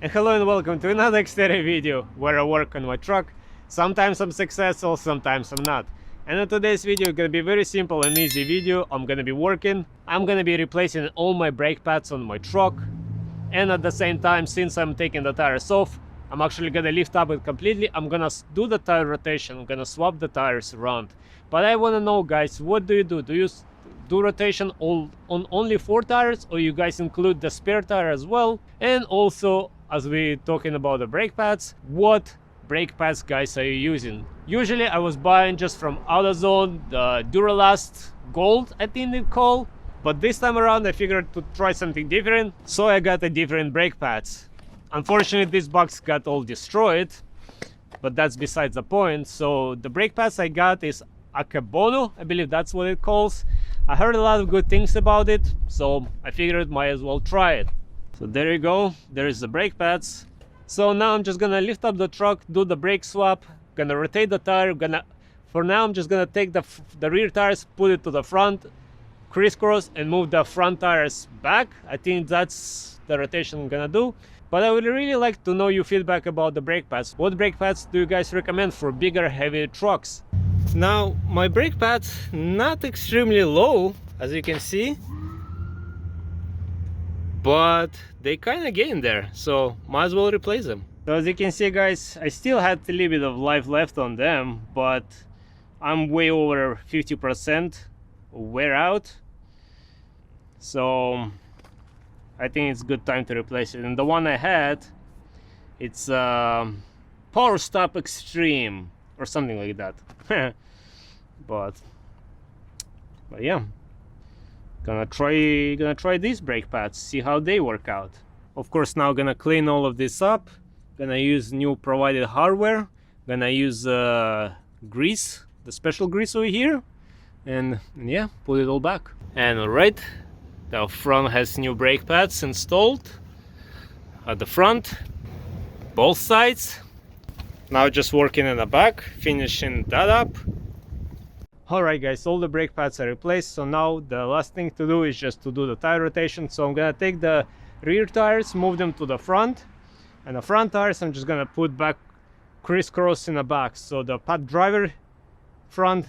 And hello and welcome to another Xterra video where I work on my truck. Sometimes I'm successful, sometimes I'm not. And in today's video gonna be very simple and easy video. I'm gonna be replacing all my brake pads on my truck. And at the same time, since I'm taking the tires off, I'm actually gonna lift up it completely. I'm gonna do the tire rotation, I'm gonna swap the tires around. But I wanna know, guys, what do you do? Do you do rotation on only 4 tires, or you guys include the spare tire as well? And also, as we're talking about the brake pads, what brake pads, guys, are you using? Usually I was buying just from AutoZone the Duralast Gold, I think they call, but this time around I figured to try something different, so I got a different brake pads. Unfortunately, this box got all destroyed, but that's besides the point. So the brake pads I got is AKASO, I believe that's what it calls. I heard a lot of good things about it, so I figured might as well try it. So there you go, there is the brake pads. So now I'm just gonna lift up the truck, do the brake swap, gonna rotate the tire, for now I'm just gonna take the rear tires, put it to the front, crisscross, and move the front tires back. I think that's the rotation I'm gonna do. But I would really like to know your feedback about the brake pads. What brake pads do you guys recommend for bigger, heavy trucks? Now, my brake pads not extremely low, as you can see, but they kind of getting there, so might as well replace them. So as you can see, guys, I still had a little bit of life left on them, but I'm way over 50% wear out, so I think it's good time to replace it. And the one I had, it's Power Stop Extreme or something like that. but yeah, gonna try these brake pads, see how they work out. Of course, now gonna clean all of this up, gonna use new provided hardware, gonna use grease, the special grease over here, and yeah, put it all back. And alright, the front has new brake pads installed at the front, both sides. Now just working in the back, finishing that up. Alright, guys, all the brake pads are replaced, so now the last thing to do is just to do the tire rotation. So I'm gonna take the rear tires, move them to the front, and the front tires I'm just gonna put back crisscross in the back. So the pad driver front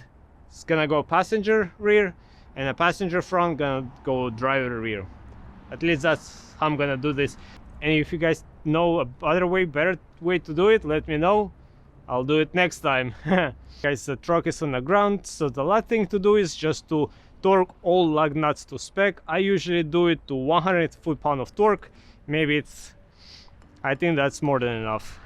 is gonna go passenger rear, and the passenger front gonna go driver rear. At least that's how I'm gonna do this. And if you guys know a better way to do it, let me know. I'll do it next time. Guys, the truck is on the ground, so the last thing to do is just to torque all lug nuts to spec. I usually do it to 100 foot-pound of torque. Maybe I think that's more than enough.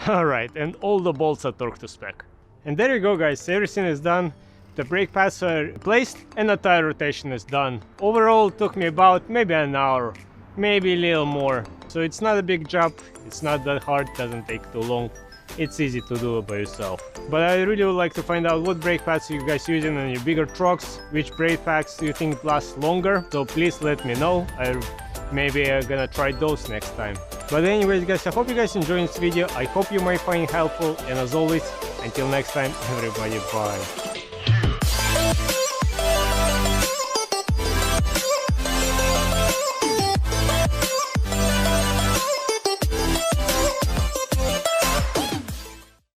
Alright, and all the bolts are torqued to spec. And there you go, guys, everything is done. The brake pads are replaced and the tire rotation is done. Overall, it took me about maybe an hour, maybe a little more. So it's not a big job, it's not that hard, doesn't take too long. It's easy to do by yourself. But I really would like to find out what brake pads you guys using on your bigger trucks, which brake pads do you think last longer. So please let me know. Maybe I'm gonna try those next time. But anyways, guys, I hope you guys enjoyed this video. I hope you might find it helpful, and as always, until next time, everybody, bye.